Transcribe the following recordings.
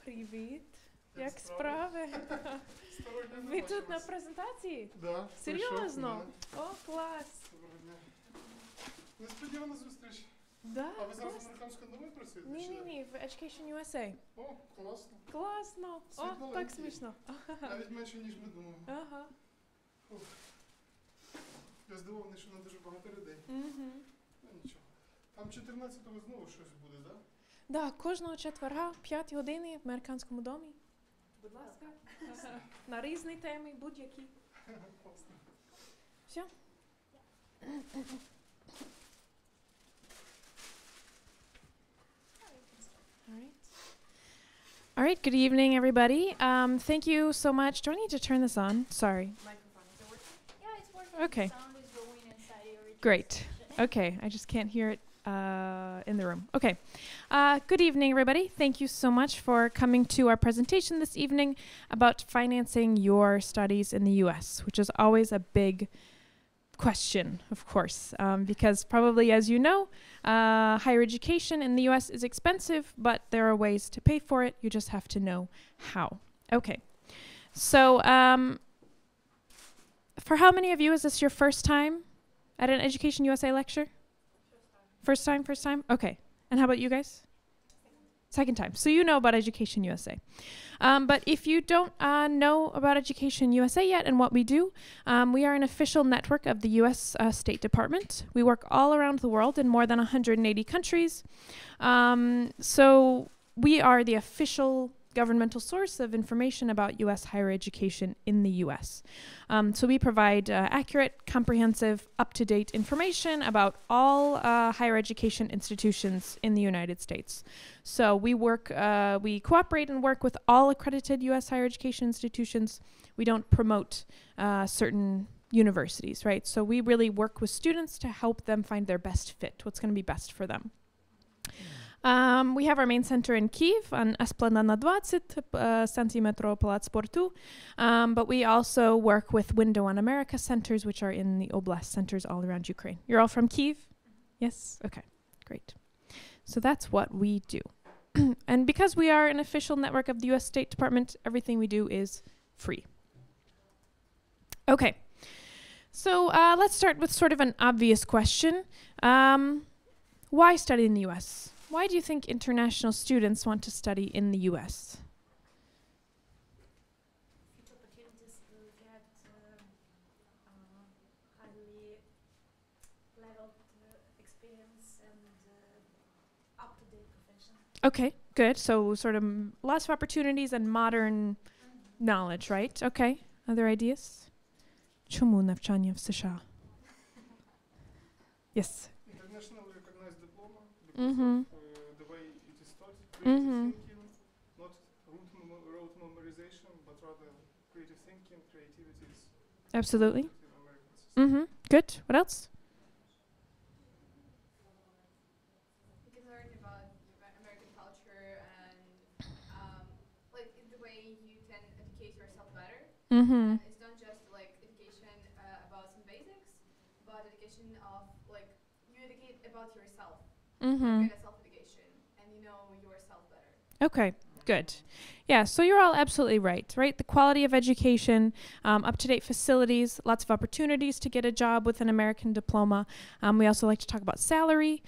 Привіт. Як справи? Ви тут на презентації? Да. Серйозно? О, клас. Доброго дня. Несподівана зустріч. Да, А ви зараз клас. американською новою працюєте? Ні, в Education USA. О, класно. Класно. О, так смішно. Навіть менше, ніж ми думали. Ага. Фух. Я здивований, що не дуже багато людей. Угу. Ну нічого. Там 14-го знову щось буде, так? Да, кожного четверга, 5 години в американському домі. Будь ласка. На різні теми, будь-які. Класно. Все? All right, good evening, everybody. Thank you so much. Do I need to turn this on? Sorry. Microphone, is it working? Yeah, it's working. Okay. Sound is going inside your Great. Okay, I just can't hear it in the room. Okay. Good evening, everybody. Thank you so much for coming to our presentation this evening about financing your studies in the U.S., which is always a big question, of course, because probably, as you know, higher education in the U.S. is expensive, but there are ways to pay for it. You just have to know how. Okay. So for how many of you is this your first time at an Education USA lecture? First time? First time? Okay. And how about you guys? Second time. So you know about Education USA. But if you don't know about Education USA yet and what we do, we are an official network of the U.S. State Department. We work all around the world in more than 180 countries. So we are the official governmental source of information about U.S. higher education in the U.S. So we provide accurate, comprehensive, up-to-date information about all higher education institutions in the United States. So we cooperate and work with all accredited U.S. higher education institutions. We don't promote certain universities, right? So we really work with students to help them find their best fit, what's going to be best for them. We have our main center in Kyiv on Esplanada 20, Centimetro Palace Sportu, but we also work with Window on America centers, which are in the Oblast centers all around Ukraine. You're all from Kyiv? Yes? Okay, great. So that's what we do. And because we are an official network of the U.S. State Department, everything we do is free. Okay, so let's start with sort of an obvious question. Why study in the U.S.? Why do you think international students want to study in the U.S.? Opportunities to get highly leveled experience and up-to-date profession. Okay, good. So sort of lots of opportunities and modern knowledge, right? Okay. Other ideas? Чому навчання в США? Yes. International recognized diploma because Mm-hmm. of the way it is taught, creative Mm-hmm. thinking, not rote memorization, but rather creative thinking, creativity is Absolutely. in American society. Mm-hmm. Good. What else? You can learn about American culture and like the way you can educate yourself better. Mm-hmm. It's not just like education about some basics, but education of like you educate about yourself. Mm-hmm. You get a self-education and you know yourself better. Okay, good. Yeah, so you're all absolutely right? The quality of education, up-to-date facilities, lots of opportunities to get a job with an American diploma. We also like to talk about salary,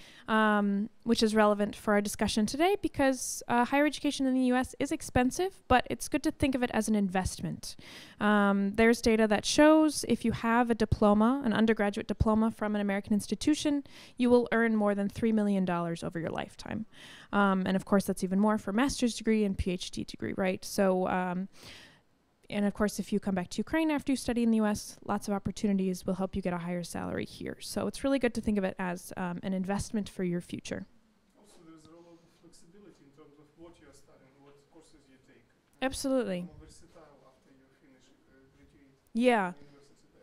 which is relevant for our discussion today because higher education in the U.S. is expensive, but it's good to think of it as an investment. There's data that shows if you have a diploma, an undergraduate diploma from an American institution, you will earn more than $3 million over your lifetime. And of course, that's even more for a master's degree and PhD degree, right? So, and of course, if you come back to Ukraine after you study in the U.S., lots of opportunities will help you get a higher salary here. So it's really good to think of it as an investment for your future. Also, there's a lot of flexibility in terms of what you are studying, what courses you take. Absolutely. More versatile after you finish graduate Yeah. university.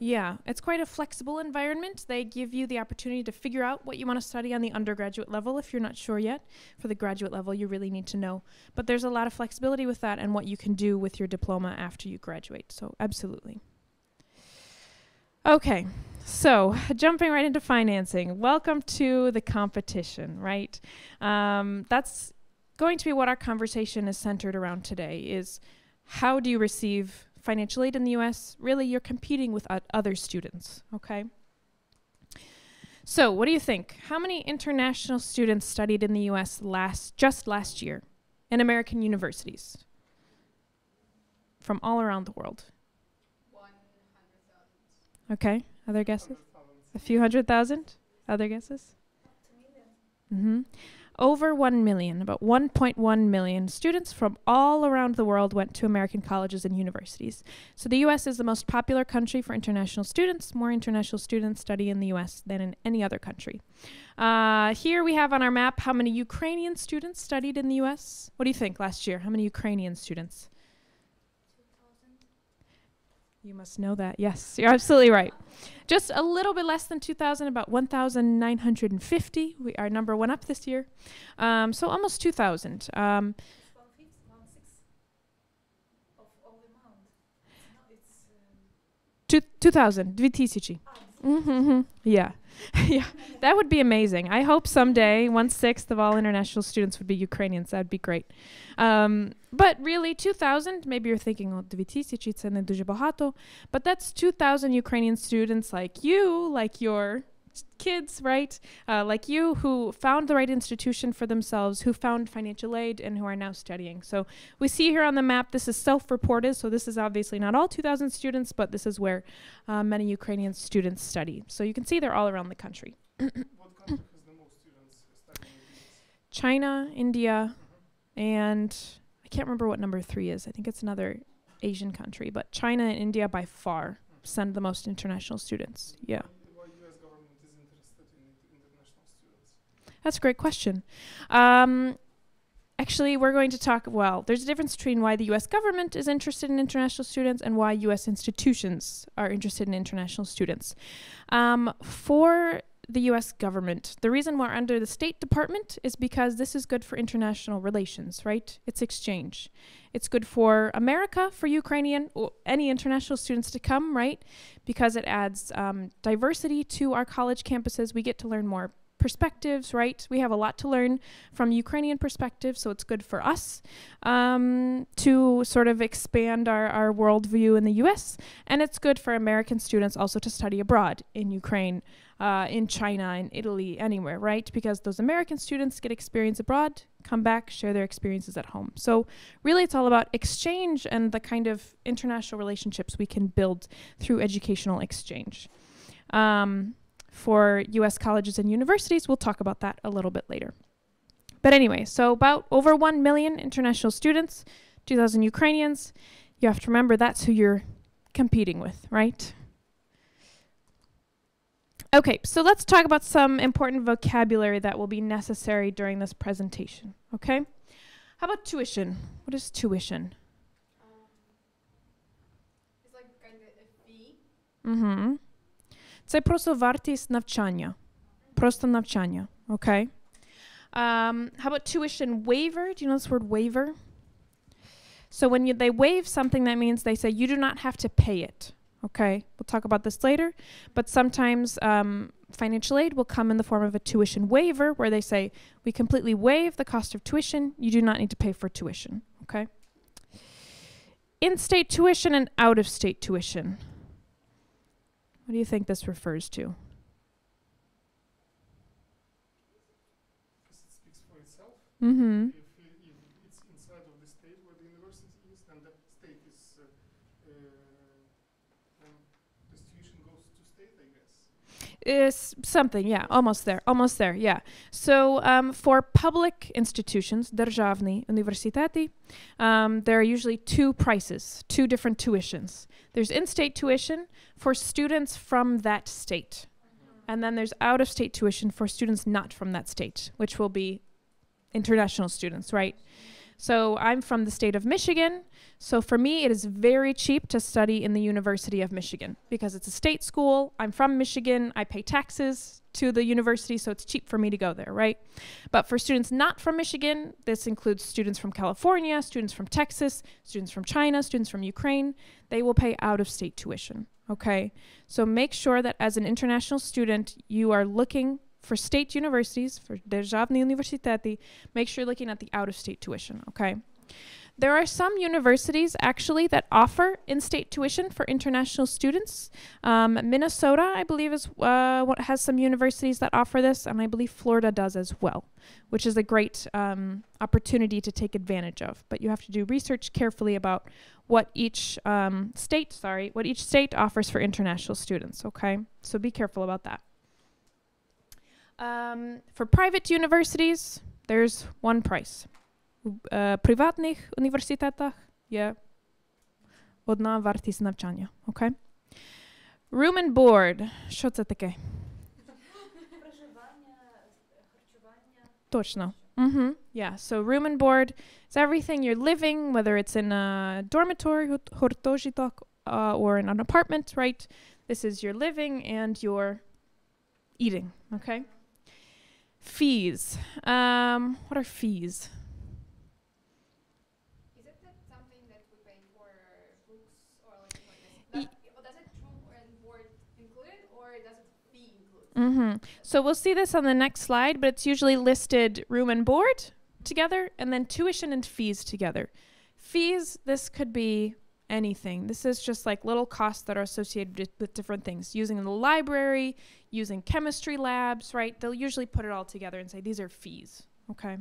Yeah, it's quite a flexible environment. They give you the opportunity to figure out what you want to study on the undergraduate level if you're not sure yet. For the graduate level, you really need to know. But there's a lot of flexibility with that and what you can do with your diploma after you graduate. So absolutely. Okay, so jumping right into financing. Welcome to the competition, right? That's going to be what our conversation is centered around today is how do you receive financial aid in the US? Really, you're competing with other students, okay? So what do you think? How many international students studied in the US just last year in American universities from all around the world? 100,000. Okay, other guesses? A few 100,000? Other guesses? Over 1 million, about 1.1 million students from all around the world went to American colleges and universities. So the US is the most popular country for international students. More international students study in the US than in any other country. Here we have on our map how many Ukrainian students studied in the US. What do you think last year? How many Ukrainian students? 2,000. You must know that. Yes, you're absolutely right. Just a little bit less than 2,000, about 1,950. Our number went up this year. So almost 2,000. 1/5, 1/6 of all the amount. No, it's 2,000. 2,000. Yeah. Yeah, that would be amazing. I hope someday 1/6 of all international students would be Ukrainians. That'd be great. But really, 2,000, maybe you're thinking, oh, 2,000, це не дуже багато. But that's 2,000 Ukrainian students like you, like your kids, right? Like you, who found the right institution for themselves, who found financial aid, and who are now studying. So we see here on the map, this is self-reported, so this is obviously not all 2,000 students, but this is where many Ukrainian students study. So you can see they're all around the country. What country has the most students studying in the US? China, India, and I can't remember what number 3 is. I think it's another Asian country, but China and India by far send the most international students. Yeah. Why US government is interested in international students? That's a great question. Actually, we're going to talk, well, there's a difference between why the US government is interested in international students and why US institutions are interested in international students. For the US government, the reason we're under the State Department is because this is good for international relations, right? It's exchange. It's good for America, for Ukrainian, or any international students to come, right? Because it adds diversity to our college campuses. We get to learn more perspectives, right? We have a lot to learn from Ukrainian perspective, so it's good for us to sort of expand our worldview in the US, and it's good for American students also to study abroad in Ukraine, in China, in Italy, anywhere, right? Because those American students get experience abroad, come back, share their experiences at home. So really it's all about exchange and the kind of international relationships we can build through educational exchange. For US colleges and universities, we'll talk about that a little bit later. But anyway, so about over 1 million international students, 2,000 Ukrainians. You have to remember that's who you're competing with, right? Okay, so let's talk about some important vocabulary that will be necessary during this presentation, okay? How about tuition? What is tuition? It's like kind of a fee. Це просто вартість навчання. Просто навчання, okay? How about tuition waiver? Do you know this word waiver? So when they waive something, that means they say you do not have to pay it, okay? We'll talk about this later. But sometimes financial aid will come in the form of a tuition waiver where they say we completely waive the cost of tuition. You do not need to pay for tuition, okay? In-state tuition and out-of-state tuition. What do you think this refers to? Because it speaks for itself. Mm-hmm. If it's inside of the state where the university is, then the state is, then the tuition goes to state, I guess. Is something, yeah, almost there, yeah. So for public institutions, державні університети, there are usually two prices, two different tuitions. There's in-state tuition for students from that state. And then there's out-of-state tuition for students not from that state, which will be international students, right? So I'm from the state of Michigan. So for me, it is very cheap to study in the University of Michigan because it's a state school. I'm from Michigan. I pay taxes to the university, so it's cheap for me to go there, right? But for students not from Michigan, this includes students from California, students from Texas, students from China, students from Ukraine. They will pay out-of-state tuition, okay? So make sure that as an international student, you are looking for state universities, for державні університети, make sure you're looking at the out-of-state tuition, okay? There are some universities actually that offer in-state tuition for international students. Minnesota, I believe, is what has some universities that offer this, and I believe Florida does as well, which is a great opportunity to take advantage of. But you have to do research carefully about what each state offers for international students, okay? So be careful about that. For private universities, there's one price. В приватних університетах є одна вартість навчання, okay? Room and board. Що це таке? Проживання, харчування. Точно. Yeah, so room and board is everything you're living, whether it's in a dormitory, гуртожиток, or in an apartment, right? This is your living and your eating, okay? Fees. What are fees? Is it that something that we pay for books or like this? Does it room and board included, or does it fee include? So we'll see this on the next slide, but it's usually listed room and board together and then tuition and fees together. Fees, this could be anything. This is just like little costs that are associated with different things. Using the library, using chemistry labs, right? They'll usually put it all together and say these are fees, okay?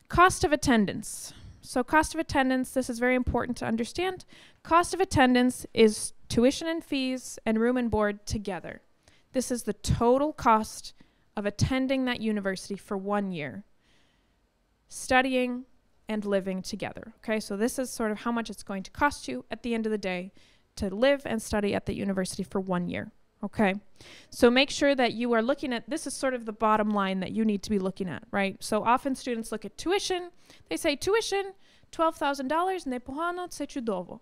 Cost of attendance. So cost of attendance, this is very important to understand. Cost of attendance is tuition and fees and room and board together. This is the total cost of attending that university for 1 year, studying and living together. Okay, so this is sort of how much it's going to cost you at the end of the day to live and study at the university for 1 year. Okay, so make sure that you are looking at, this is sort of the bottom line that you need to be looking at, right? So often students look at tuition, they say tuition, $12,000, непогано, це чудово.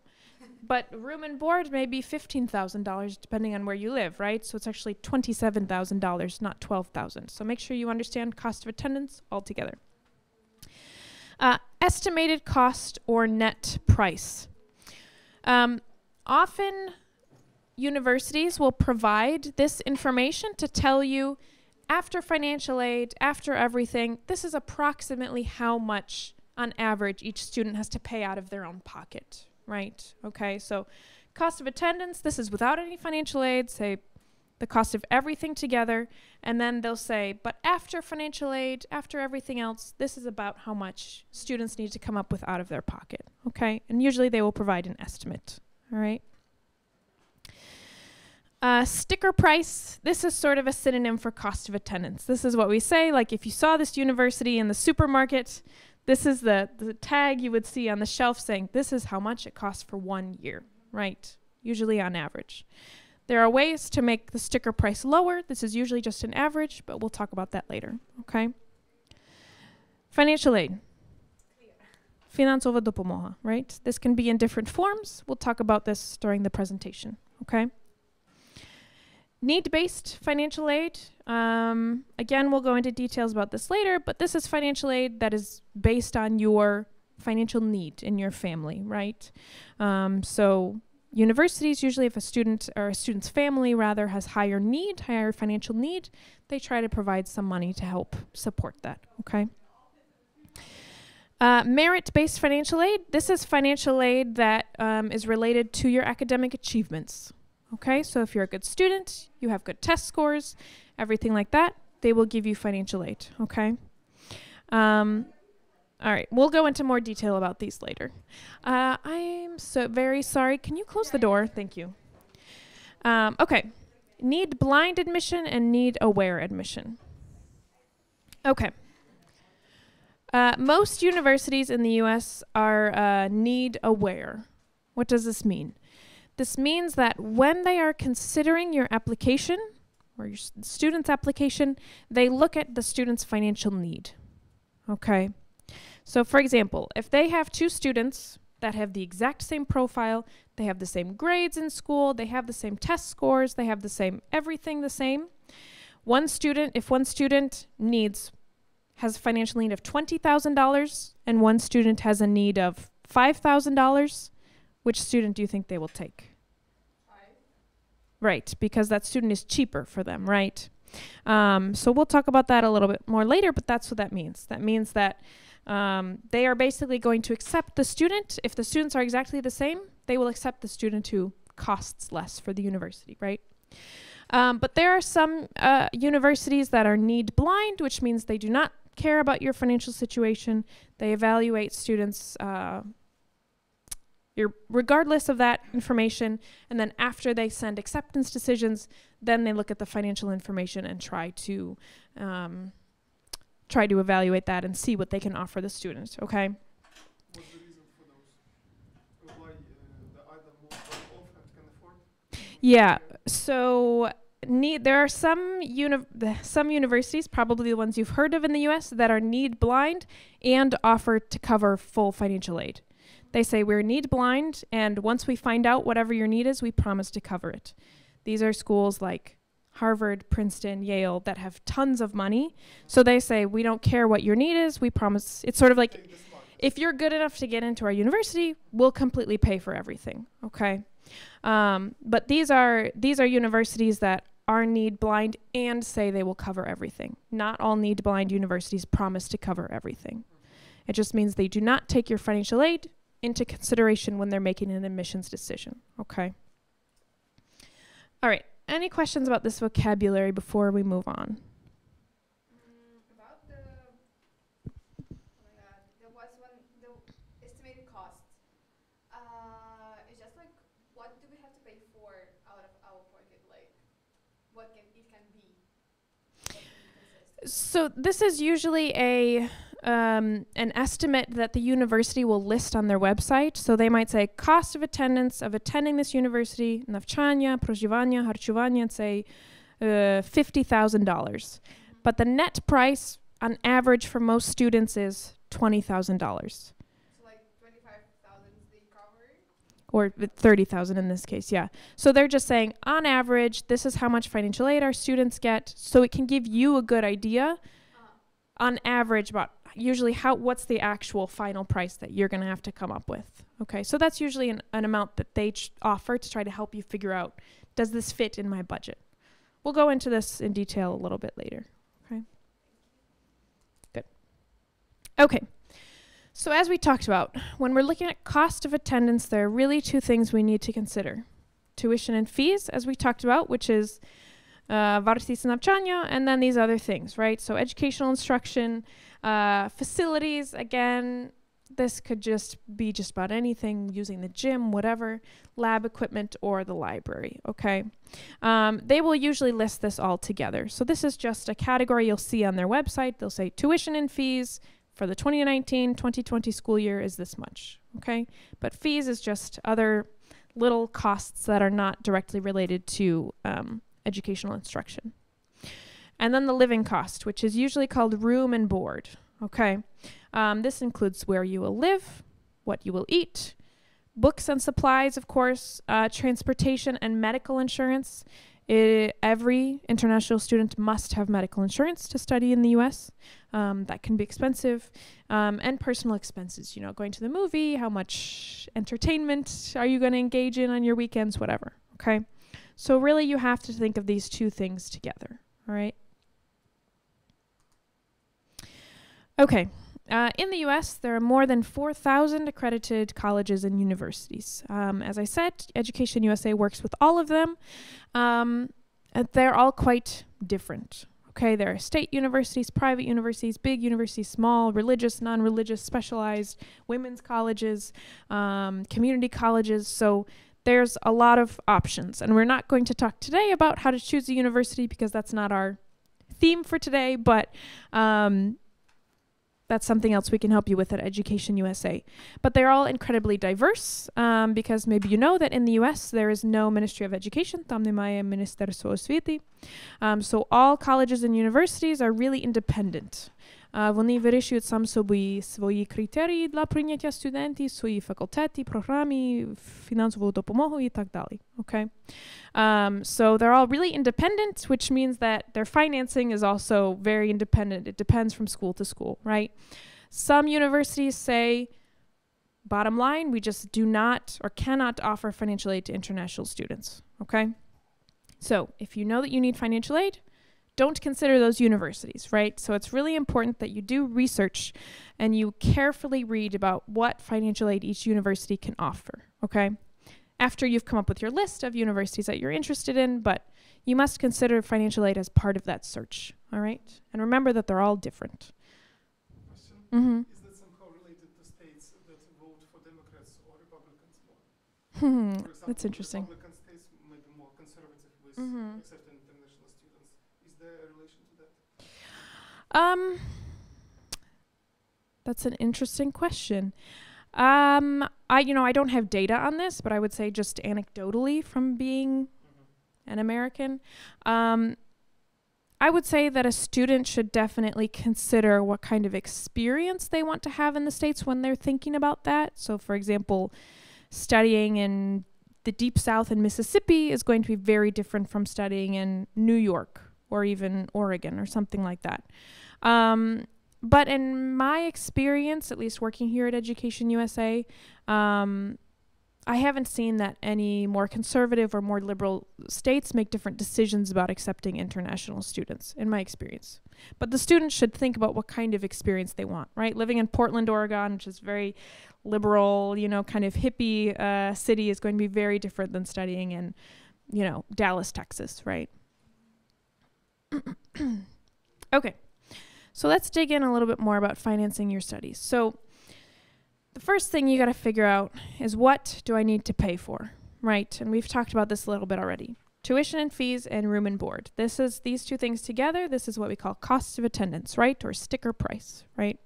But room and board may be $15,000 depending on where you live, right? So it's actually $27,000, not $12,000. So make sure you understand cost of attendance altogether. Estimated cost or net price. Often universities will provide this information to tell you after financial aid, after everything, this is approximately how much on average each student has to pay out of their own pocket, right? Okay, so cost of attendance, this is without any financial aid, say the cost of everything together, and then they'll say, but after financial aid, after everything else, this is about how much students need to come up with out of their pocket, okay? And usually they will provide an estimate, all right? Sticker price, this is sort of a synonym for cost of attendance. This is what we say, like if you saw this university in the supermarket, this is the tag you would see on the shelf saying, this is how much it costs for 1 year, right? Usually on average. There are ways to make the sticker price lower. This is usually just an average, but we'll talk about that later, okay? Financial aid. Фінансова допомога, right? This can be in different forms. We'll talk about this during the presentation, okay? Need-based financial aid. Again, we'll go into details about this later, but this is financial aid that is based on your financial need in your family, right? So universities, usually if a student or a student's family rather has higher financial need, they try to provide some money to help support that, okay? Merit-based financial aid. This is financial aid that is related to your academic achievements. Okay, so if you're a good student, you have good test scores, everything like that, they will give you financial aid, okay? All right, we'll go into more detail about these later. I'm so very sorry. Can you close the door? Thank you. Okay, need blind admission and need aware admission. Okay. Most universities in the U.S. are need aware. What does this mean? This means that when they are considering your application or your student's application, they look at the student's financial need. Okay. So for example, if they have 2 students that have the exact same profile, they have the same grades in school, they have the same test scores, they have the same everything the same. If one student has a financial need of $20,000 and one student has a need of $5,000, which student do you think they will take? 5. Right, because that student is cheaper for them, right? So we'll talk about that a little bit more later, but that's what that means. That means that they are basically going to accept the student. If the students are exactly the same, they will accept the student who costs less for the university, right? But there are some universities that are need blind, which means they do not care about your financial situation. They evaluate students regardless of that information, and then after they send acceptance decisions, then they look at the financial information and try to evaluate that and see what they can offer the student, okay? What's the reason for those? Why the either move off and can afford? Yeah, so there are some universities, probably the ones you've heard of in the US, that are need blind and offer to cover full financial aid. They say we're need blind, and once we find out whatever your need is, we promise to cover it. These are schools like Harvard, Princeton, Yale that have tons of money. So they say, we don't care what your need is, we promise. It's sort of like, if you're good enough to get into our university, we'll completely pay for everything, okay? But these are universities that are need blind and say they will cover everything. Not all need blind universities promise to cover everything. It just means they do not take your financial aid into consideration when they're making an admissions decision, okay? All right, any questions about this vocabulary before we move on? About the there was one the estimated cost. It's just like, what do we have to pay for out of our pocket? Like, what can be? What can it consist? So this is usually an estimate that the university will list on their website. So they might say cost of attendance of attending this university, навчання, проживання, харчування, and say $50,000. But the net price on average for most students is $20,000. So like 25,000 they cover? Or 30,000 in this case, yeah. So they're just saying, on average, this is how much financial aid our students get. So it can give you a good idea, on average, about usually what's the actual final price that you're going to have to come up with. Okay, so that's usually an amount that they offer to try to help you figure out, does this fit in my budget? We'll go into this in detail a little bit later. Okay, good. Okay. So as we talked about, when we're looking at cost of attendance, there are really two things we need to consider. Tuition and fees, as we talked about, which is вартість навчання, and then these other things, right? So educational instruction, facilities, again, this could just be just about anything, using the gym, whatever, lab equipment, or the library, okay? They will usually list this all together. So this is just a category you'll see on their website. They'll say tuition and fees for the 2019-2020 school year is this much, okay? But fees is just other little costs that are not directly related to educational instruction. And then the living cost, which is usually called room and board, okay? This includes where you will live, what you will eat, books and supplies, of course, transportation and medical insurance. Every international student must have medical insurance to study in the US. That can be expensive. And personal expenses, you know, going to the movie, how much entertainment are you going to engage in on your weekends, whatever, okay? So really you have to think of these two things together, all right? Okay, in the US, there are more than 4,000 accredited colleges and universities. As I said, Education USA works with all of them. They're all quite different. Okay, there are state universities, private universities, big universities, small, religious, non-religious, specialized, women's colleges, community colleges. So there's a lot of options. And we're not going to talk today about how to choose a university because that's not our theme for today, but that's something else we can help you with at Education USA. But they're all incredibly diverse because maybe you know that in the US there is no Ministry of Education, там немає Міністерства освіти. So all colleges and universities are really independent. Вони вирішують сам собі свої критерії для прийняття студентів, свої факультети, програми, фінансову допомогу і так далі. Okay? So they're all really independent, which means that their financing is also very independent. It depends from school to school, right? Some universities say, bottom line, we just do not or cannot offer financial aid to international students, okay? So if you know that you need financial aid, don't consider those universities, right? So it's really important that you do research and you carefully read about what financial aid each university can offer, okay? After you've come up with your list of universities that you're interested in, but you must consider financial aid as part of that search, all right? And remember that they're all different. Question. Mm-hmm. Is that somehow related to states that vote for Democrats or Republicans more? For example, That's interesting. Republican states may be more conservative with accepting international students. Is there a relation to that? That's an interesting question. I don't have data on this, but I would say just anecdotally from being an American, I would say that a student should definitely consider what kind of experience they want to have in the States when they're thinking about that. So, for example, studying in the Deep South in Mississippi is going to be very different from studying in New York or even Oregon or something like that. But in my experience, at least working here at Education USA, I haven't seen that any more conservative or more liberal states make different decisions about accepting international students, in my experience. But the students should think about what kind of experience they want, right? Living in Portland, Oregon, which is very liberal, kind of hippie city, is going to be very different than studying in, Dallas, Texas, right? Okay. So let's dig in a little bit more about financing your studies. So the first thing you got to figure out is, what do I need to pay for, right? And we've talked about this a little bit already. Tuition and fees and room and board. These two things together. This is what we call cost of attendance, right? Or sticker price, right?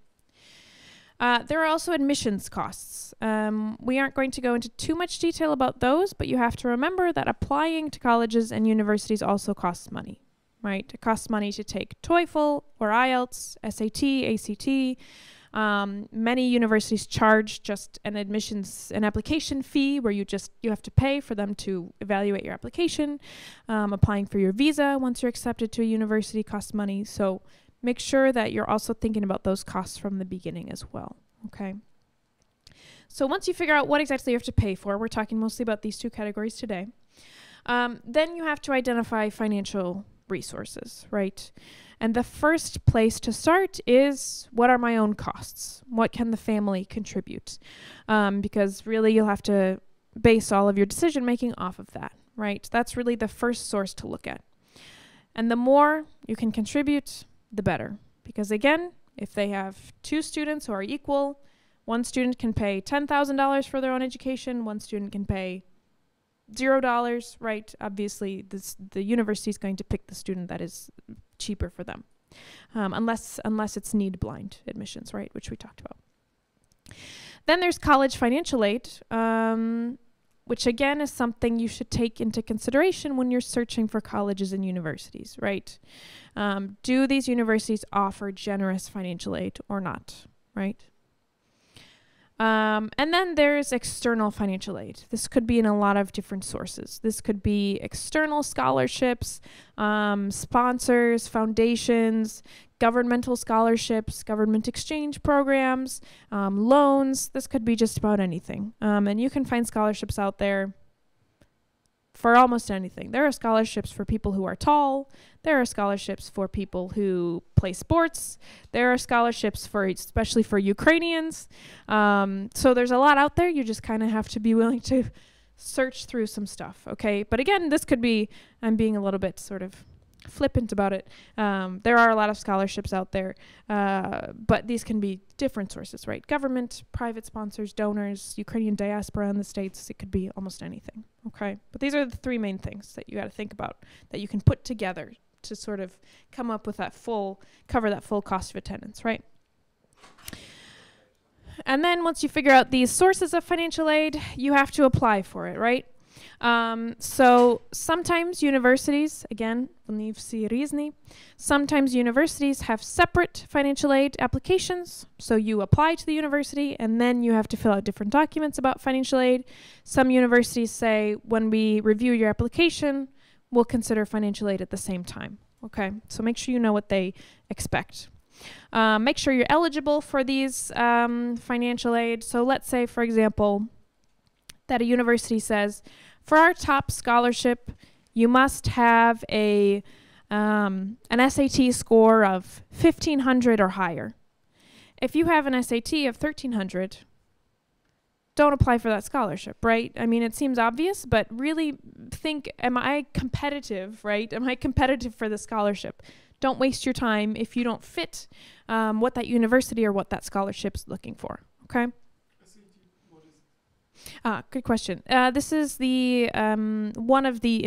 There are also admissions costs. We aren't going to go into too much detail about those, but you have to remember that applying to colleges and universities also costs money. Right? It costs money to take TOEFL or IELTS, SAT, ACT. Many universities charge just an application fee where you have to pay for them to evaluate your application. Applying for your visa once you're accepted to a university costs money. So make sure that you're also thinking about those costs from the beginning as well. Okay. So once you figure out what exactly you have to pay for, we're talking mostly about these two categories today. Then you have to identify financial resources, right? And the first place to start is, what are my own costs? What can the family contribute? Because really you'll have to base all of your decision making off of that, right? That's really the first source to look at. And the more you can contribute, the better. Because again, if they have two students who are equal, one student can pay $10,000 for their own education, one student can pay $0, right? Obviously, the university is going to pick the student that is cheaper for them, unless it's need blind admissions, right? Which we talked about. Then there's college financial aid, which again is something you should take into consideration when you're searching for colleges and universities, right? Do these universities offer generous financial aid or not, right? And then there's external financial aid. This could be in a lot of different sources. This could be external scholarships, sponsors, foundations, governmental scholarships, government exchange programs, loans. This could be just about anything. And you can find scholarships out there for almost anything. There are scholarships for people who are tall. There are scholarships for people who play sports. There are scholarships especially for Ukrainians. So there's a lot out there. You just kind of have to be willing to search through some stuff, okay? But again, this could be, I'm being a little bit sort of flippant about it. There are a lot of scholarships out there, but these can be different sources, right? Government, private sponsors, donors, Ukrainian diaspora in the States. It could be almost anything, okay? But these are the three main things that you got to think about that you can put together to sort of come up with cover that full cost of attendance, right? And then once you figure out these sources of financial aid, you have to apply for it, right? So sometimes universities, again, sometimes universities have separate financial aid applications. So you apply to the university and then you have to fill out different documents about financial aid. Some universities say, when we review your application, we'll consider financial aid at the same time. Okay, so make sure you know what they expect. Make sure you're eligible for these financial aid. So let's say, for example, that a university says, for our top scholarship, you must have a an SAT score of 1,500 or higher. If you have an SAT of 1,300, don't apply for that scholarship, right? I mean, it seems obvious, but really think, am I competitive, right? Am I competitive for the scholarship? Don't waste your time if you don't fit what that university or what that scholarship is looking for, okay? Good question. This is the one of the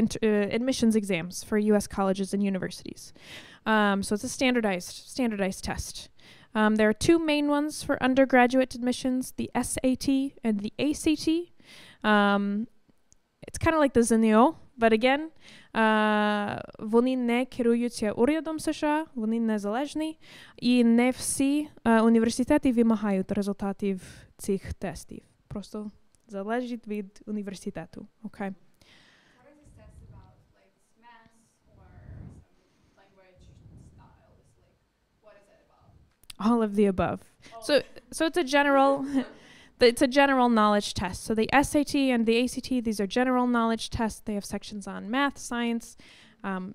admissions exams for U.S. colleges and universities. So it's a standardized test. There are two main ones for undergraduate admissions, the SAT and the ACT. It's kind of like the ЗНО, but again, вони не керуються урядом США, вони незалежні, і не всі університети вимагають результатів цих тестів. Просто залежить від університету, okay? What are these tests about? Like math or some language styles? Like, what is it about? All of the above. Oh. So it's a general it's a general knowledge test. So the SAT and the ACT, these are general knowledge tests. They have sections on math, science,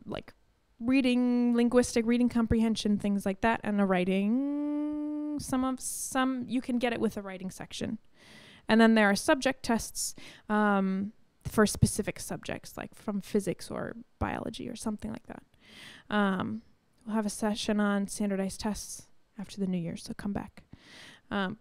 like reading, linguistic, reading comprehension, things like that, and a writing. Some you can get it with a writing section. And then there are subject tests for specific subjects, like from physics or biology or something like that. We'll have a session on standardized tests after the new year, so come back.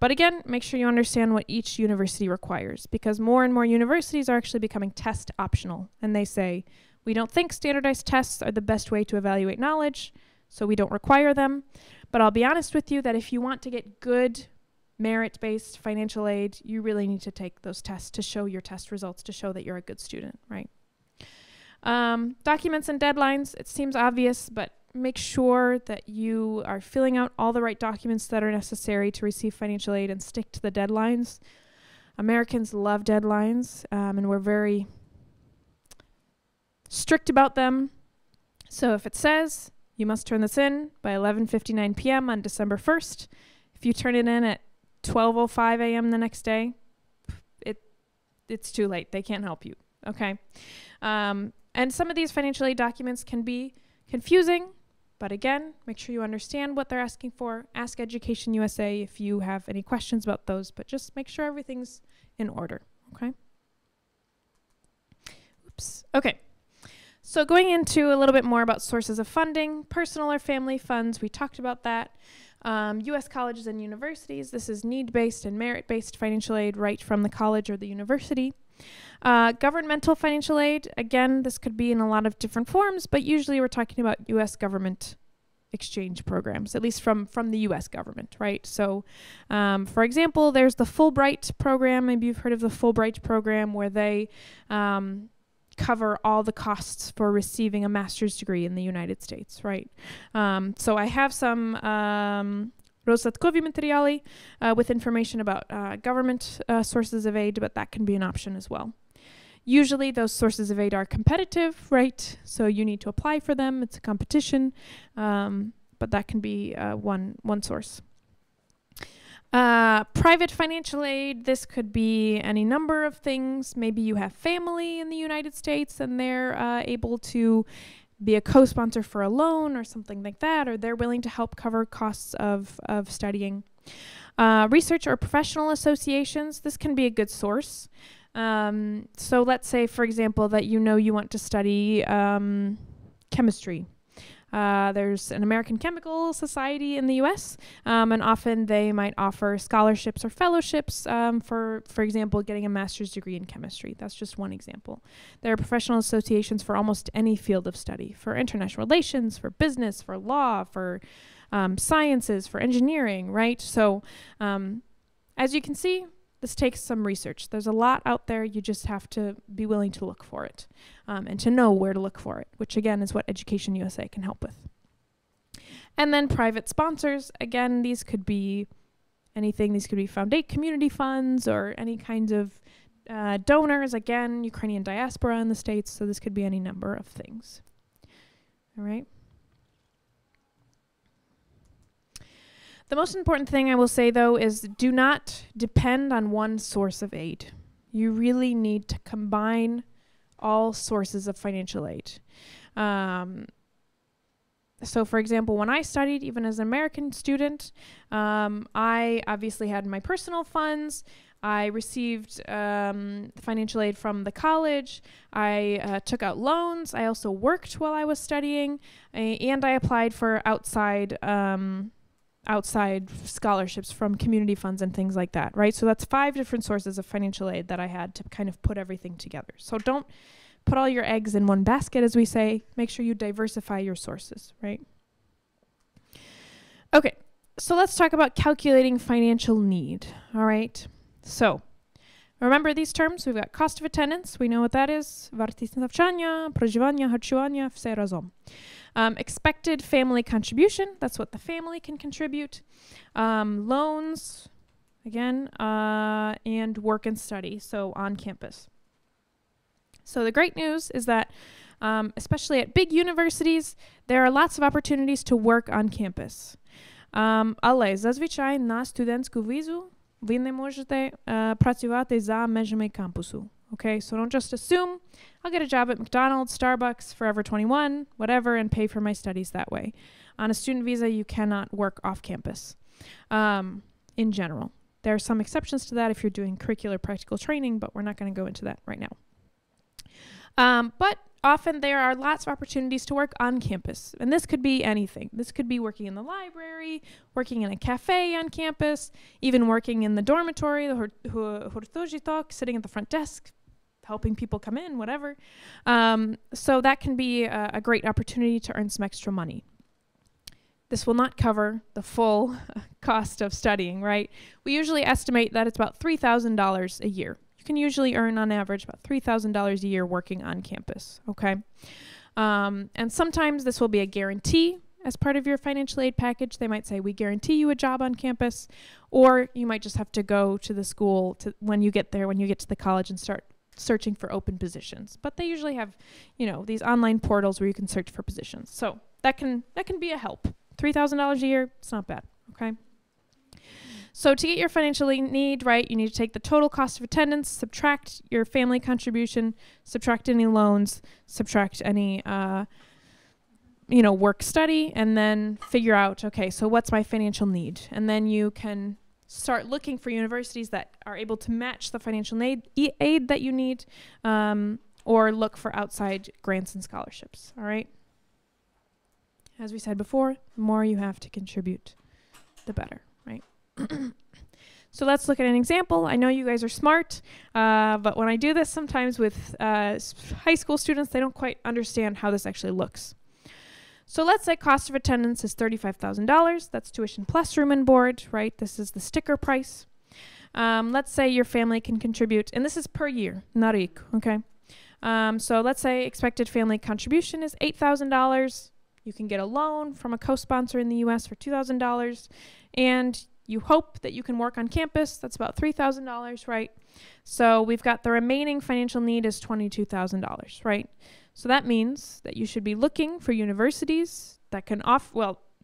But again, make sure you understand what each university requires, because more and more universities are actually becoming test optional. And they say, we don't think standardized tests are the best way to evaluate knowledge, so we don't require them. But I'll be honest with you that if you want to get good merit-based financial aid, you really need to take those tests to show your test results, to show that you're a good student, right? Documents and deadlines, it seems obvious, but make sure that you are filling out all the right documents that are necessary to receive financial aid and stick to the deadlines. Americans love deadlines, and we're very strict about them. So if it says you must turn this in by 11:59 p.m. on December 1st, if you turn it in at 12:05 a.m. the next day, it's too late. They can't help you, okay? And some of these financial aid documents can be confusing, but again, make sure you understand what they're asking for. Ask Education USA if you have any questions about those, but just make sure everything's in order, okay? Oops. Okay. So going into a little bit more about sources of funding, personal or family funds, we talked about that. U.S. colleges and universities, this is need-based and merit-based financial aid right from the college or the university. Governmental financial aid, again, this could be in a lot of different forms, but usually we're talking about U.S. government exchange programs, at least from the U.S. government, right? So, for example, there's the Fulbright program. Maybe you've heard of the Fulbright program, where they cover all the costs for receiving a master's degree in the United States, right? So I have some rozdаткові матеріали with information about government sources of aid, but that can be an option as well. Usually those sources of aid are competitive, right? So you need to apply for them. It's a competition, but that can be one source. Private financial aid, this could be any number of things. Maybe you have family in the United States and they're able to be a co-sponsor for a loan or something like that, or they're willing to help cover costs of studying. Research or professional associations, this can be a good source. So let's say, for example, that you know you want to study chemistry. There's an American Chemical Society in the U.S., and often they might offer scholarships or fellowships for example, getting a master's degree in chemistry. That's just one example. There are professional associations for almost any field of study, for international relations, for business, for law, for sciences, for engineering, right? So as you can see, this takes some research. There's a lot out there. You just have to be willing to look for it and to know where to look for it, which again is what Education USA can help with. And then private sponsors. Again, these could be anything. These could be community funds or any kinds of donors. Again, Ukrainian diaspora in the States. So this could be any number of things. All right. The most important thing I will say, though, is do not depend on one source of aid. You really need to combine all sources of financial aid. So for example, when I studied, even as an American student, I obviously had my personal funds. I received financial aid from the college. I took out loans. I also worked while I was studying, and I applied for outside scholarships from community funds and things like that, right? So that's 5 different sources of financial aid that I had to kind of put everything together. So don't put all your eggs in one basket, as we say. Make sure you diversify your sources, right? Okay, so let's talk about calculating financial need, all right? So remember these terms. We've got cost of attendance. We know what that is. Вартість навчання, проживання, харчування, все разом. Expected family contribution. That's what the family can contribute. Loans, again, and work and study, so on campus. So the great news is that, especially at big universities, there are lots of opportunities to work on campus. Але зазвичай на студентську візу ви не можете працювати за межами кампусу. Okay, so don't just assume I'll get a job at McDonald's, Starbucks, Forever 21, whatever, and pay for my studies that way. On a student visa, you cannot work off campus in general. There are some exceptions to that if you're doing curricular practical training, but we're not going to go into that right now. But often there are lots of opportunities to work on campus, and this could be anything. This could be working in the library, working in a cafe on campus, even working in the dormitory, the hurtojitok, sitting at the front desk, helping people come in, whatever. So that can be a great opportunity to earn some extra money. This will not cover the full cost of studying, right? We usually estimate that it's about $3,000 a year. You can usually earn on average about $3,000 a year working on campus, okay? And sometimes this will be a guarantee as part of your financial aid package. They might say, we guarantee you a job on campus, or you might just have to go to the school when you get there, when you get to the college and start searching for open positions. But they usually have, these online portals where you can search for positions. So that can be a help. $3,000 a year, it's not bad, okay? So to get your financial need, right, you need to take the total cost of attendance, subtract your family contribution, subtract any loans, subtract any, work study, and then figure out, okay, so what's my financial need? And then you can start looking for universities that are able to match the financial aid that you need, or look for outside grants and scholarships, all right? As we said before, the more you have to contribute, the better, right? So let's look at an example. I know you guys are smart, but when I do this sometimes with high school students, they don't quite understand how this actually looks. So let's say cost of attendance is $35,000. That's tuition plus room and board, right? This is the sticker price. Let's say your family can contribute, and this is per year, not eek, okay? So let's say expected family contribution is $8,000. You can get a loan from a co-sponsor in the US for $2,000, and you hope that you can work on campus. That's about $3,000, right? So we've got the remaining financial need is $22,000, right? So that means that you should be looking for universities that can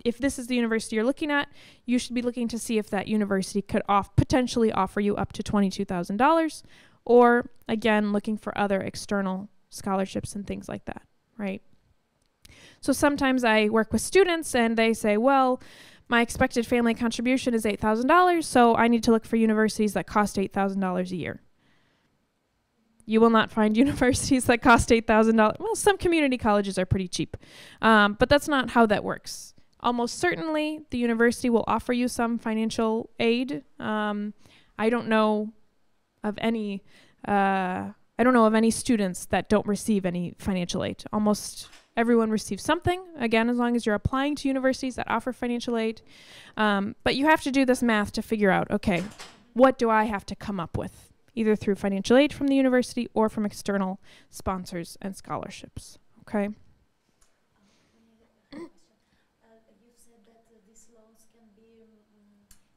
if this is the university you're looking at, you should be looking to see if that university could potentially offer you up to $22,000, or again, looking for other external scholarships and things like that, right? So sometimes I work with students and they say, well, my expected family contribution is $8,000, so I need to look for universities that cost $8,000 a year. You will not find universities that cost $8,000. Well, some community colleges are pretty cheap, but that's not how that works. Almost certainly, the university will offer you some financial aid. I don't know of any students that don't receive any financial aid. Almost everyone receives something, again, as long as you're applying to universities that offer financial aid. But you have to do this math to figure out, okay, what do I have to come up with, either through financial aid from the university or from external sponsors and scholarships, okay? You said that these loans can be,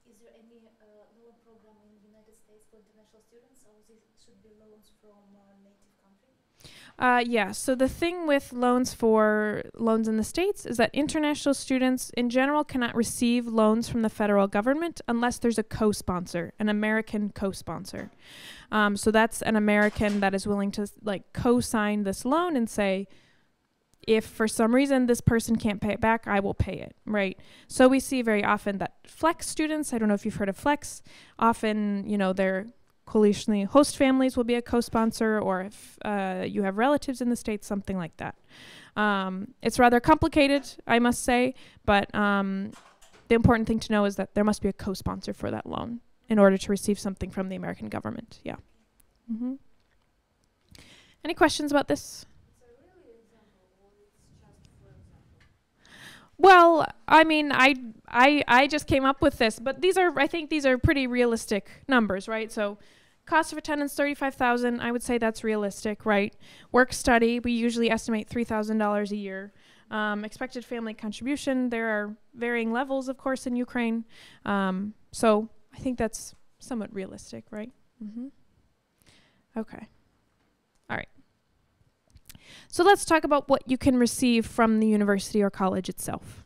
is there any loan program in the United States for international students, or this should be loans from native country? Yeah, so the thing with loans in the States is that international students in general cannot receive loans from the federal government unless there's a co-sponsor, an American co-sponsor. So that's an American that is willing to co-sign this loan and say, If for some reason this person can't pay it back, I will pay it, right? So we see very often that flex students, I don't know if you've heard of flex, often, you know, their coalitionally host families will be a co-sponsor, or if you have relatives in the States, something like that. It's rather complicated, I must say, but the important thing to know is that there must be a co-sponsor for that loan in order to receive something from the American government. Yeah. Mm-hmm. Any questions about this? Well, I mean, I just came up with this, but I think these are pretty realistic numbers, right? So cost of attendance, $35,000. I would say that's realistic, right? Work study, we usually estimate $3,000 a year. Expected family contribution, there are varying levels, of course, in Ukraine. So I think that's somewhat realistic, right? Mm-hmm. Okay. All right. So let's talk about what you can receive from the university or college itself.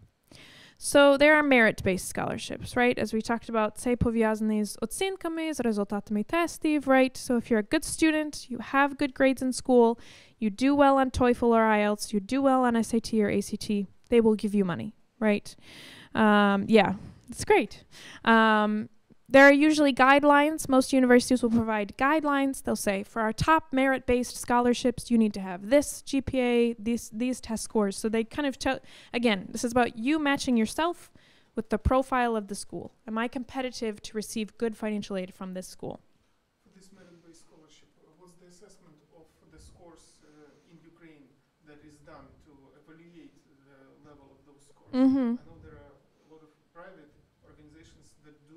So there are merit-based scholarships, right? As we talked about, це пов'язані з оцінками, з результатами тестів, right? So if you're a good student, you have good grades in school, you do well on TOEFL or IELTS, you do well on SAT or ACT, they will give you money, right? Yeah, it's great. There are usually guidelines. Most universities will provide guidelines. They'll say, for our top merit-based scholarships, you need to have this GPA, these test scores. So they kind of tell, again, this is about you matching yourself with the profile of the school. Am I competitive to receive good financial aid from this school? For this merit-based scholarship, what's the assessment of the scores in Ukraine that is done to evaluate the level of those scores? Mm-hmm. I know there are a lot of private organizations that do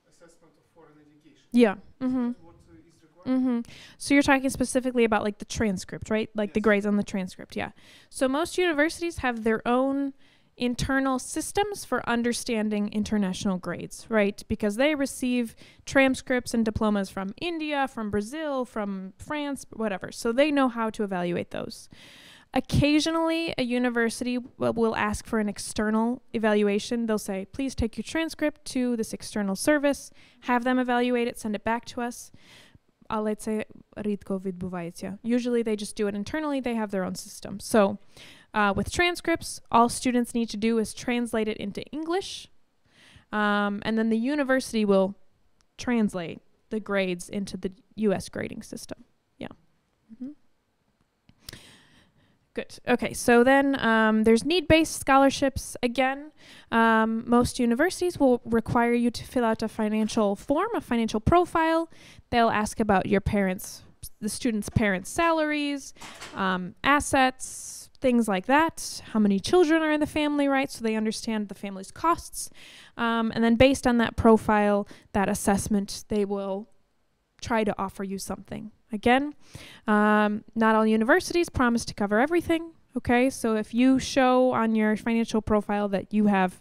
assessment of foreign education. Yeah. Mm-hmm. What is required? Mm-hmm. So you're talking specifically about like the transcript, right? Like the Yes. grades on the transcript, yeah. So most universities have their own internal systems for understanding international grades, right? Because they receive transcripts and diplomas from India, from Brazil, from France, whatever. So they know how to evaluate those. Occasionally, a university will ask for an external evaluation. They'll say, please take your transcript to this external service, have them evaluate it, send it back to us. Але це рідко відбувається. Usually they just do it internally. They have their own system. So with transcripts, all students need to do is translate it into English. And then the university will translate the grades into the U.S. grading system. Yeah. Mm-hmm. Good. Okay, so then there's need-based scholarships. Again, most universities will require you to fill out a financial form, a financial profile. They'll ask about your parents, the student's parents' salaries, assets, things like that. How many children are in the family, right? So they understand the family's costs. And then based on that profile, that assessment, they will try to offer you something. Again, not all universities promise to cover everything, okay? So if you show on your financial profile that you have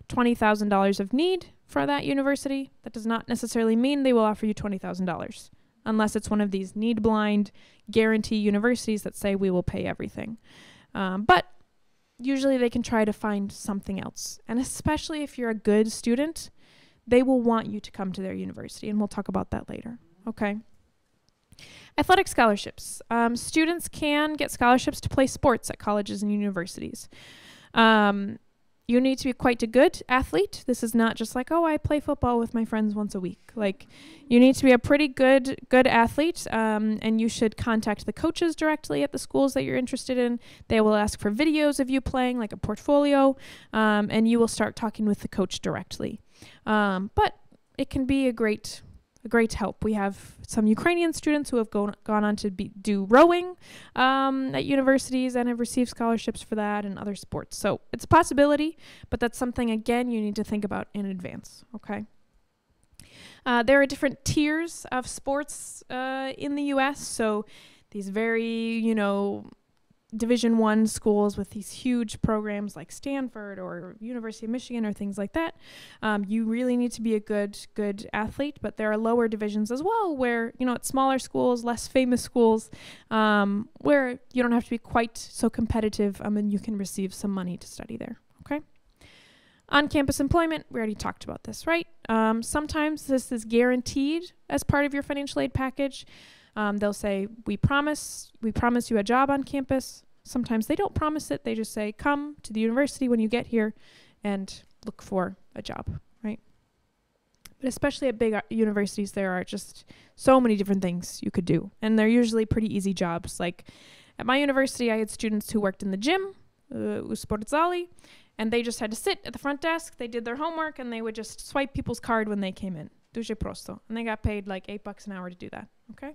$20,000 of need for that university, that does not necessarily mean they will offer you $20,000, unless it's one of these need-blind guarantee universities that say we will pay everything. But usually they can try to find something else. And especially if you're a good student, they will want you to come to their university, and we'll talk about that later, okay? Athletic scholarships. Students can get scholarships to play sports at colleges and universities. You need to be quite a good athlete. This is not just like, oh, I play football with my friends once a week. Like, you need to be a pretty good athlete, and you should contact the coaches directly at the schools that you're interested in. They will ask for videos of you playing, like a portfolio, and you will start talking with the coach directly. But it can be a great help. We have some Ukrainian students who have gone on to do rowing at universities and have received scholarships for that and other sports. So it's a possibility, but that's something, again, you need to think about in advance, okay? There are different tiers of sports in the U.S., so these very, Division I schools with these huge programs like Stanford or University of Michigan or things like that. You really need to be a good athlete, but there are lower divisions as well where, at smaller schools, less famous schools, where you don't have to be quite so competitive, and you can receive some money to study there, okay? On-campus employment, we already talked about this, right? Sometimes this is guaranteed as part of your financial aid package. They'll say, we promise you a job on campus. Sometimes they don't promise it. They just say, come to the university when you get here and look for a job, right? But especially at big universities, there are just so many different things you could do. And they're usually pretty easy jobs. Like at my university, I had students who worked in the gym, u sportzali, and they just had to sit at the front desk. They did their homework, and they would just swipe people's card when they came in. Дуже prosto. And they got paid like $8 an hour to do that, okay?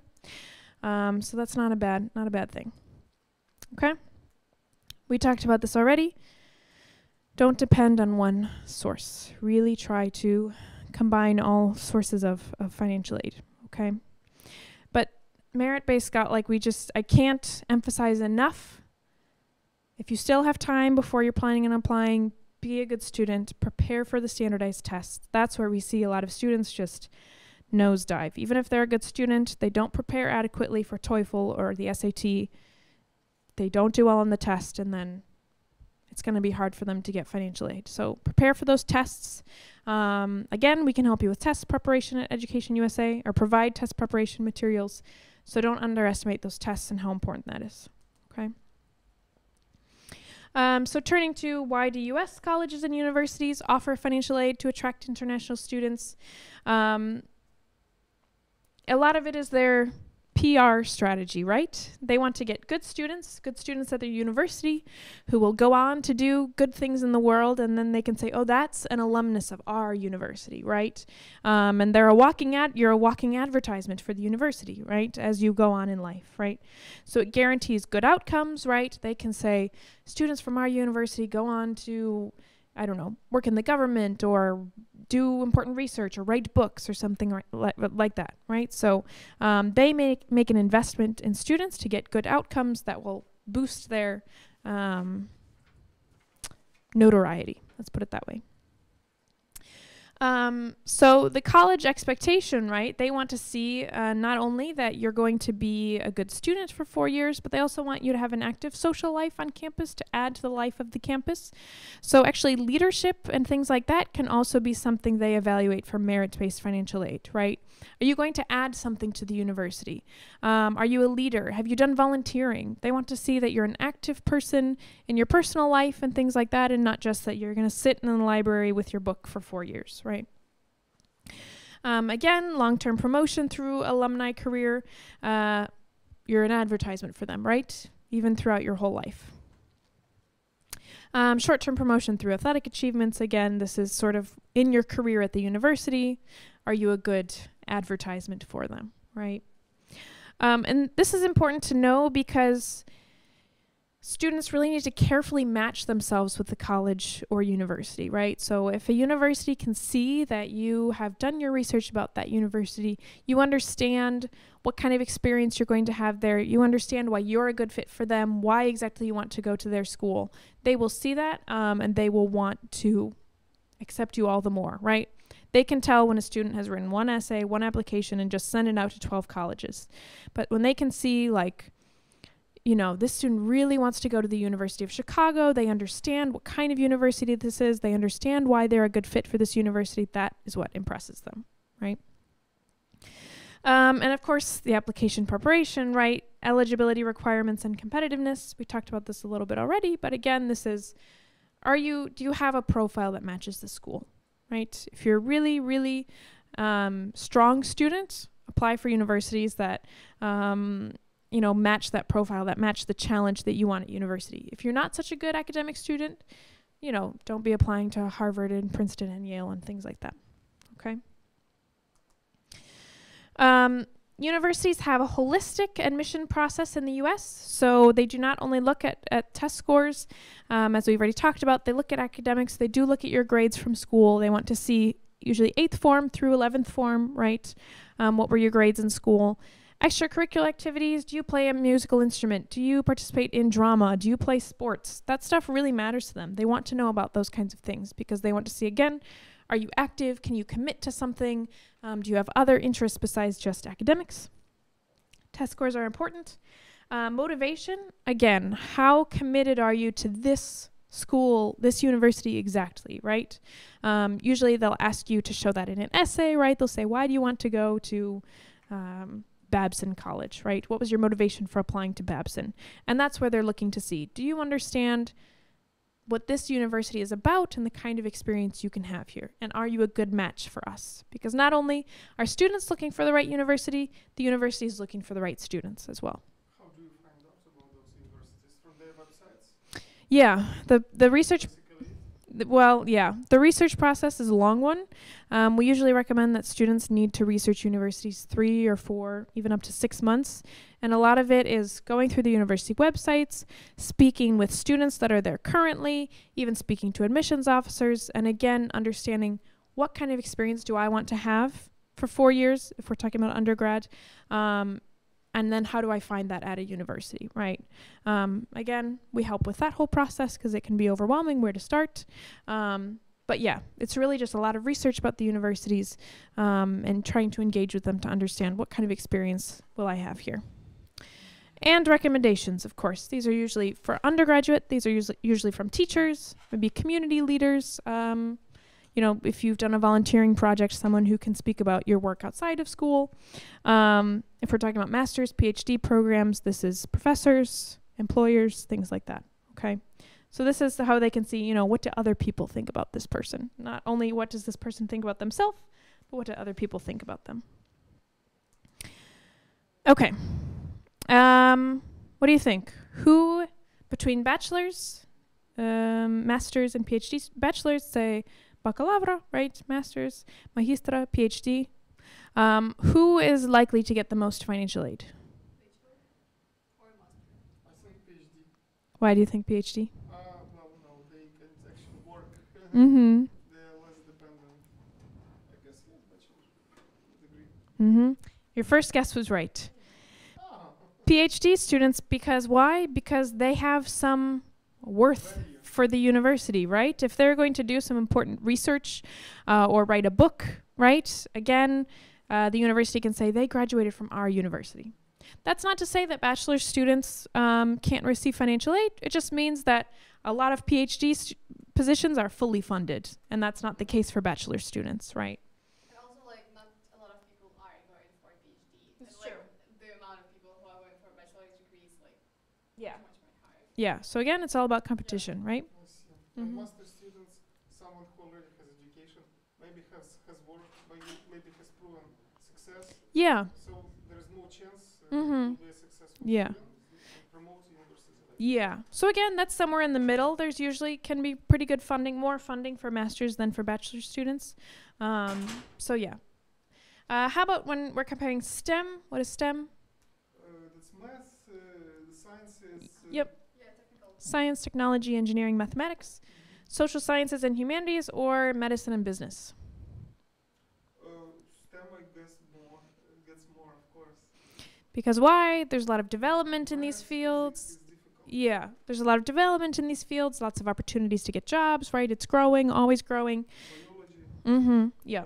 So that's not a bad thing. Okay? We talked about this already. Don't depend on one source. Really try to combine all sources of financial aid, okay? But merit-based I can't emphasize enough. If you still have time before you're planning on applying, be a good student, prepare for the standardized tests. That's where we see a lot of students just nosedive. Even if they're a good student, they don't prepare adequately for TOEFL or the SAT. They don't do well on the test, and then it's going to be hard for them to get financial aid. So prepare for those tests. Again, we can help you with test preparation at Education USA or provide test preparation materials. So don't underestimate those tests and how important that is. Okay. So turning to why do U.S. colleges and universities offer financial aid to attract international students? A lot of it is their PR strategy, right? They want to get good students at their university who will go on to do good things in the world, and then they can say, oh, that's an alumnus of our university, right? And you're a walking advertisement for the university, right? As you go on in life, right? So it guarantees good outcomes, right? They can say, students from our university go on to, I don't know, work in the government or do important research or write books or something like that, right? So they make an investment in students to get good outcomes that will boost their notoriety. Let's put it that way. So the college expectation, right? They want to see not only that you're going to be a good student for 4 years, but they also want you to have an active social life on campus to add to the life of the campus. So actually leadership and things like that can also be something they evaluate for merit-based financial aid, right? Are you going to add something to the university? Are you a leader? Have you done volunteering? They want to see that you're an active person in your personal life and things like that, and not just that you're going to sit in the library with your book for 4 years, right? Again, long-term promotion through alumni career. You're an advertisement for them, right? Even throughout your whole life. Short-term promotion through athletic achievements. Again, this is sort of in your career at the university. Are you a good advertisement for them, right? And this is important to know because students really need to carefully match themselves with the college or university, right? So if a university can see that you have done your research about that university, you understand what kind of experience you're going to have there, you understand why you're a good fit for them, why exactly you want to go to their school, they will see that and they will want to accept you all the more, right? They can tell when a student has written one essay, one application, and just sent it out to 12 colleges. But when they can see, like, you know, this student really wants to go to the University of Chicago, they understand what kind of university this is, they understand why they're a good fit for this university, that is what impresses them, right? And of course, the application preparation, right? Eligibility requirements and competitiveness. We talked about this a little bit already, but again, this is, do you have a profile that matches the school, right? If you're a really, really strong student, apply for universities that, you know, match that profile, that match the challenge that you want at university. If you're not such a good academic student, you know, don't be applying to Harvard and Princeton and Yale and things like that, okay? Universities have a holistic admission process in the U.S., so they do not only look at test scores, as we've already talked about, they look at academics, they do look at your grades from school, they want to see usually 8th form through 11th form, right? What were your grades in school? Extracurricular activities, do you play a musical instrument? Do you participate in drama? Do you play sports? That stuff really matters to them. They want to know about those kinds of things because they want to see, again, are you active? Can you commit to something? Do you have other interests besides just academics? Test scores are important. Motivation, again, how committed are you to this school, this university exactly, right? Usually they'll ask you to show that in an essay, right? They'll say, why do you want to go to Babson College, right? What was your motivation for applying to Babson? And that's where they're looking to see, do you understand what this university is about and the kind of experience you can have here? And are you a good match for us? Because not only are students looking for the right university, the university is looking for the right students as well. How do you find out about those universities? From their websites? Yeah, the research, Basically? the research process is a long one. We usually recommend that students need to research universities 3 or 4, even up to 6 months. And a lot of it is going through the university websites, speaking with students that are there currently, even speaking to admissions officers, and again, understanding what kind of experience do I want to have for 4 years, if we're talking about undergrad, and then how do I find that at a university, right? Again, we help with that whole process because it can be overwhelming where to start. But yeah, it's really just a lot of research about the universities and trying to engage with them to understand what kind of experience will I have here. And recommendations, of course. These are usually for undergraduate. These are usually from teachers, maybe community leaders. You know, if you've done a volunteering project, someone who can speak about your work outside of school. If we're talking about master's, PhD programs, this is professors, employers, things like that, okay? So this is how they can see, you know, what do other people think about this person? Not only what does this person think about themselves, but what do other people think about them? Okay. What do you think? Who, between bachelor's, master's, and PhDs, bachelor's, say, bacalaureate, right? Master's, magistra, PhD. Who is likely to get the most financial aid? Or master. I think PhD. Why do you think PhD? Well, no, they can actually work. Mm-hmm. They're less dependent. I guess, yes, bachelor's degree. Mm-hmm. Your first guess was right. PhD students, because why? Because they have some worth Value. for the university, right? If they're going to do some important research or write a book, right? Again, the university can say they graduated from our university. That's not to say that bachelor students can't receive financial aid. It just means that a lot of PhD positions are fully funded, and that's not the case for bachelor students, right? And also, like, not a lot of people are going for PhD. That's and, like, true. the amount of people who are going for bachelor's degrees, like, Yeah. much higher. Yeah, so again, it's all about competition, right? I see. And Mhm. master students, someone who already has education, maybe has worked, maybe has proven success. Yeah. So there is no chance Mhm. to be a successful Yeah. student and promote university life. Yeah. So again, that's somewhere in the middle. There's usually can be pretty good funding, more funding for masters than for bachelor students. So yeah. How about when we're comparing STEM? What is STEM? That's math, the sciences. Yep. Yeah, technical. Science, technology, engineering, mathematics, social sciences and humanities, or medicine and business. STEM, I guess, gets more, of course. Because why? There's a lot of development in these Math, fields. physics is difficult. Yeah, there's a lot of development in these fields, lots of opportunities to get jobs, right? It's growing, always growing. Biology, Mm-hmm. Yeah.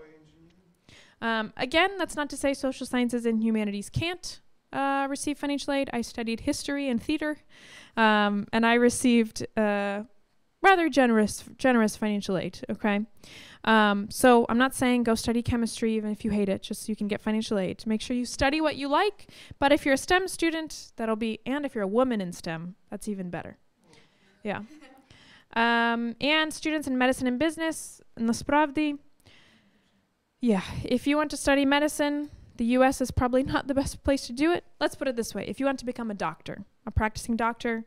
bioengineering. Again, that's not to say social sciences and humanities can't receive financial aid. I studied history and theater, and I received rather generous financial aid, okay? So I'm not saying go study chemistry even if you hate it, just so you can get financial aid. Make sure you study what you like, but if you're a STEM student, that'll be, and if you're a woman in STEM, that's even better. Yeah. And students in medicine and business, насправді, yeah, if you want to study medicine, the US is probably not the best place to do it. Let's put it this way. If you want to become a doctor, a practicing doctor,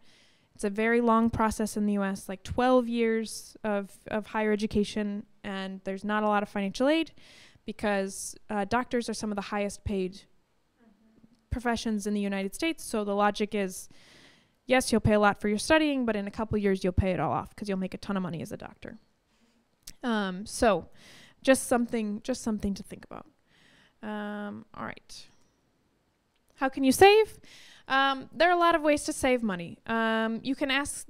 it's a very long process in the US, like 12 years of higher education, and there's not a lot of financial aid because doctors are some of the highest paid professions in the United States. So the logic is, yes, you'll pay a lot for your studying, but in a couple years you'll pay it all off because you'll make a ton of money as a doctor. So just something to think about. All right. How can you save? There are a lot of ways to save money. You can ask,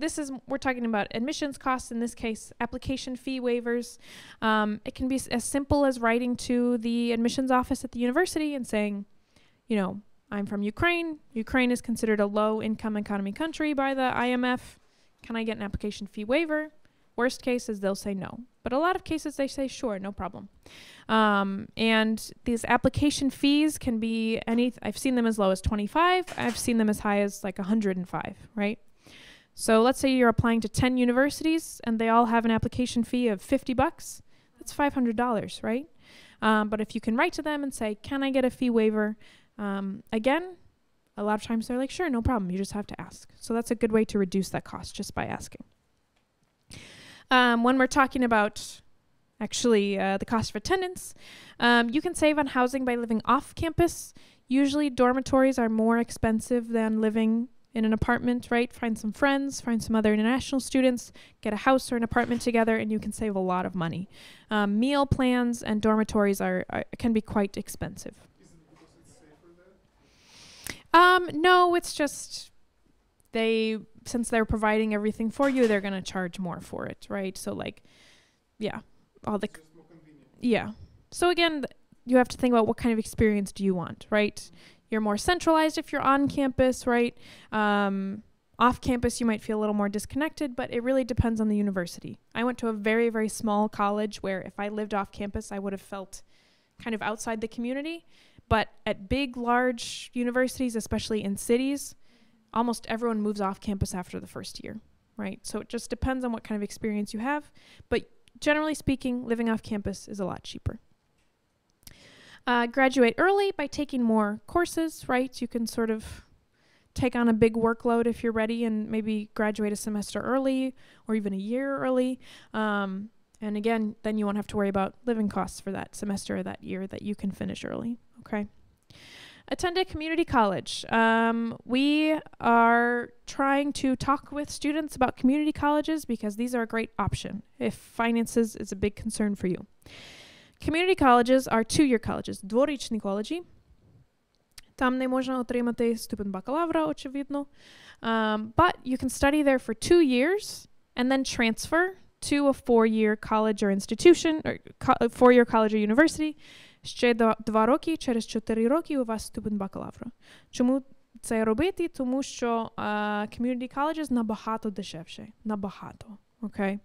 we're talking about admissions costs, in this case, application fee waivers. It can be as simple as writing to the admissions office at the university and saying, you know, I'm from Ukraine. Ukraine is considered a low-income economy country by the IMF. Can I get an application fee waiver? Worst case is they'll say no. But a lot of cases they say, sure, no problem. And these application fees can be I've seen them as low as 25. I've seen them as high as like 105, right? So let's say you're applying to 10 universities and they all have an application fee of $50. That's $500, right? But if you can write to them and say, can I get a fee waiver? Again, a lot of times they're like, sure, no problem. You just have to ask. So that's a good way to reduce that cost, just by asking. When we're talking about actually the cost of attendance, you can save on housing by living off campus. Usually dormitories are more expensive than living in an apartment, right? Find some friends, find some other international students, get a house or an apartment together, and you can save a lot of money. Meal plans and dormitories can be quite expensive. Is it because it's safer there? No, it's just since they're providing everything for you, they're going to charge more for it, right? So like, yeah, It's just more convenient. yeah. So again, you have to think about what kind of experience do you want, right? You're more centralized if you're on campus, right? Off campus, you might feel a little more disconnected, but it really depends on the university. I went to a very, very small college where if I lived off campus, I would have felt kind of outside the community. But at big, large universities, especially in cities, almost everyone moves off campus after the first year, right? So it just depends on what kind of experience you have. But generally speaking, living off campus is a lot cheaper. Graduate early by taking more courses, right? You can sort of take on a big workload if you're ready and maybe graduate a semester early or even a year early. And again, then you won't have to worry about living costs for that semester or that year that you can finish early, okay? Attend a community college. We are trying to talk with students about community colleges because these are a great option if finances is a big concern for you. Community colleges are two-year colleges, дворічні коледжі. Там не можна отримати ступінь бакалавра, очевидно. But you can study there for 2 years and then transfer to a 4-year college or institution, or 4-year college or university. Ще 2 роки, через 4 роки у вас ступінь бакалавра. Чому це робити? Тому що community colleges набагато дешевше. Набагато. Okay.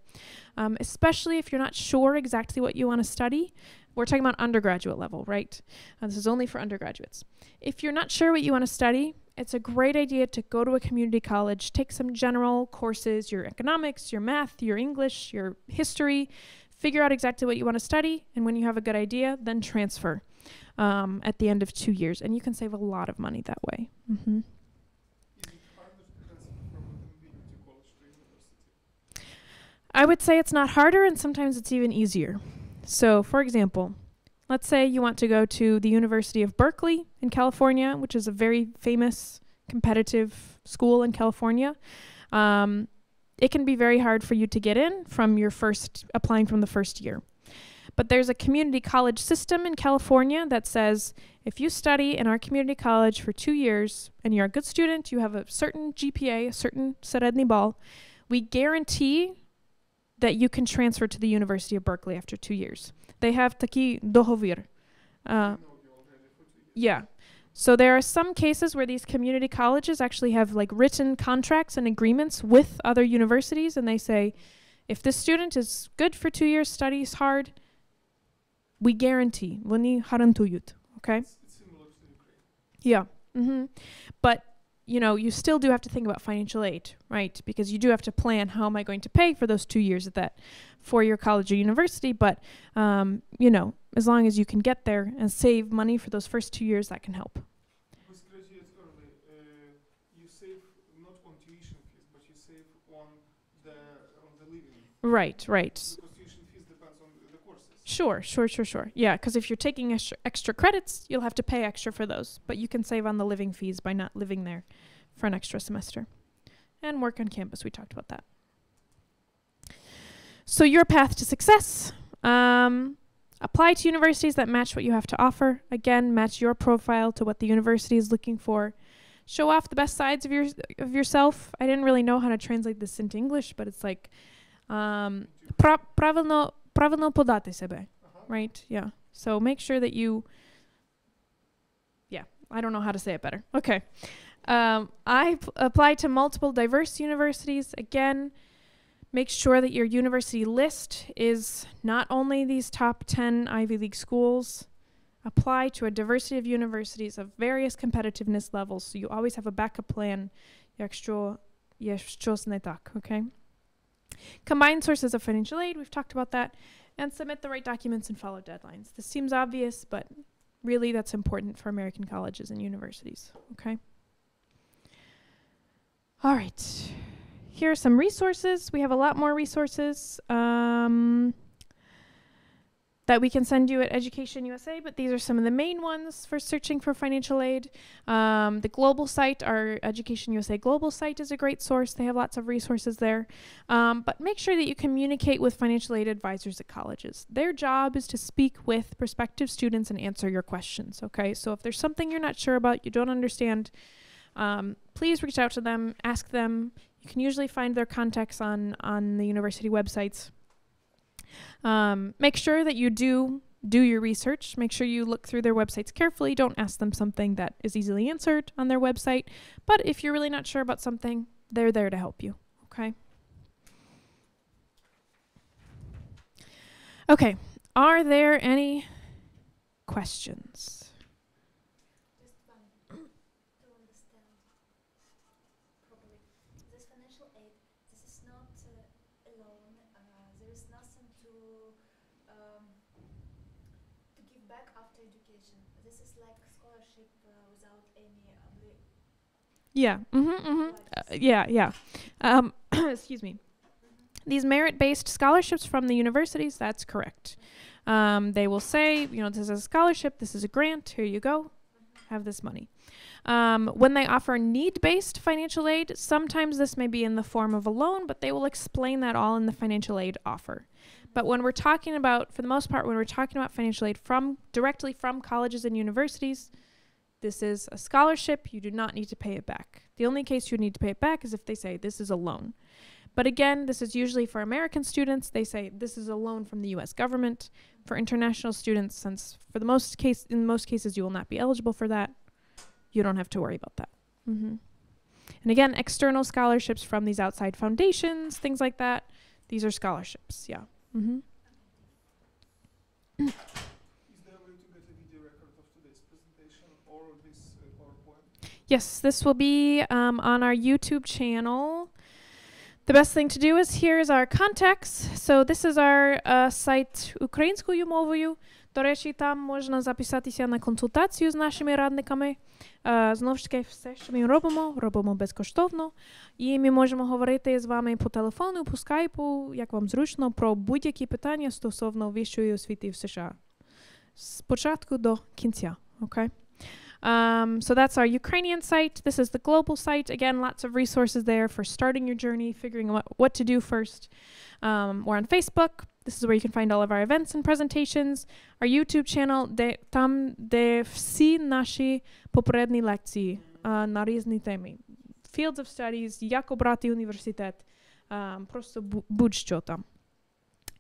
Especially if you're not sure exactly what you want to study. We're talking about undergraduate level, right? This is only for undergraduates. If you're not sure what you want to study, it's a great idea to go to a community college, take some general courses, your economics, your math, your English, your history, figure out exactly what you want to study, and when you have a good idea, then transfer at the end of 2 years. And you can save a lot of money that way. Mm-hmm. I would say it's not harder, and sometimes it's even easier. So, for example, let's say you want to go to the University of Berkeley in California, which is a very famous, competitive school in California. It can be very hard for you to get in from applying from the first year. But there's a community college system in California that says if you study in our community college for 2 years and you're a good student, you have a certain GPA, a certain середній бал, we guarantee that you can transfer to the University of Berkeley after 2 years. They have такий договір. Yeah. So there are some cases where these community colleges actually have like written contracts and agreements with other universities, and they say, if this student is good for 2 years, studies hard, we guarantee. Вони гарантують. Okay? It's similar to Ukraine. Yeah. Mm-hmm. But you still do have to think about financial aid, right? Because you do have to plan, how am I going to pay for those 2 years at that 4-year college or university? But, as long as you can get there and save money for those first 2 years, that can help. With graduate early, you save not on tuition fees, but you save on the living. Right. Because tuition fees depends on the courses. Sure. Yeah, because if you're taking extra credits, you'll have to pay extra for those. But you can save on the living fees by not living there for an extra semester. And work on campus, we talked about that. So your path to success. Apply to universities that match what you have to offer. Again, match your profile to what the university is looking for. Show off the best sides of yourself. I didn't really know how to translate this into English, but it's like правильно подати себе, right? Yeah. So make sure that I don't know how to say it better. Okay. I applied to multiple diverse universities. Again, Make sure that your university list is not only these top 10 Ivy League schools. Apply to a diversity of universities of various competitiveness levels, so you always have a backup plan. Якщо є щось не так, okay? Combine sources of financial aid, we've talked about that, and submit the right documents and follow deadlines. This seems obvious, but really that's important for American colleges and universities, okay? All right. Here are some resources. We have a lot more resources that we can send you at Education USA, but these are some of the main ones for searching for financial aid. The global site, our Education USA global site, is a great source. They have lots of resources there. But make sure that you communicate with financial aid advisors at colleges. Their job is to speak with prospective students and answer your questions, okay? So if there's something you're not sure about, you don't understand, please reach out to them, ask them. You can usually find their contacts on the university websites. Make sure that you do your research. Make sure you look through their websites carefully. Don't ask them something that is easily answered on their website. But if you're really not sure about something, they're there to help you, okay? Okay, are there any questions? Just one to understand properly. This financial aid, this is not a loan. There is nothing to give back after education. This is like scholarship without any Yeah. Yeah. Excuse me. These merit-based scholarships from the universities, that's correct. They will say, you know, this is a scholarship, this is a grant, here you go, have this money. When they offer need-based financial aid, sometimes this may be in the form of a loan, but they will explain that all in the financial aid offer. But when we're talking about, for the most part, when we're talking about financial aid directly from colleges and universities, this is a scholarship, you do not need to pay it back. The only case you need to pay it back is if they say this is a loan. But again, this is usually for American students. They say this is a loan from the US government. For international students, since in most cases you will not be eligible for that, you don't have to worry about that. And again, external scholarships from these outside foundations, things like that, these are scholarships, yeah. Is there a way to get a video record of today's presentation or this PowerPoint? Yes, this will be on our YouTube channel. The best thing to do is, here is our contacts. So this is our сайт українською мовою. До речі, там можна записатися на консультацію з нашими радниками. Знову ж таки, все, що ми робимо безкоштовно. І ми можемо говорити з вами по телефону, по скайпу, як вам зручно, про будь-які питання стосовно вищої освіти в США. З початку до кінця, okay? So that's our Ukrainian site. This is the global site. Again, lots of resources there for starting your journey, figuring out what to do first. We're on Facebook. This is where you can find all of our events and presentations. Our YouTube channel, там, де всі наші попередні лекції на різні теми. Fields of studies, як обрати університет, просто будь-що там.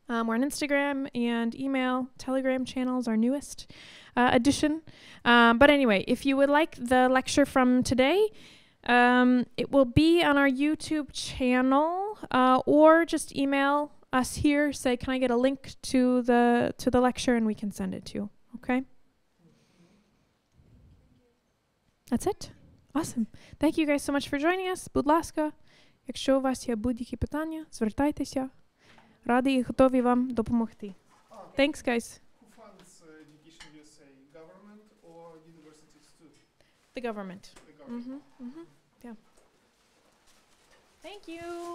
We're on Instagram and email. Telegram channel is our newest addition. But anyway, if you would like the lecture from today, it will be on our YouTube channel, or just email us here. Say, can I get a link to the lecture, and we can send it to you. Okay. That's it. Awesome. Thank you guys so much for joining us. Будь ласка, якщо у вас є будь-які питання, звертайтеся. Раді і готові вам допомогти. Thanks, guys. Who funds Education USA? Government or universities too? The government. The government. Yeah. Thank you.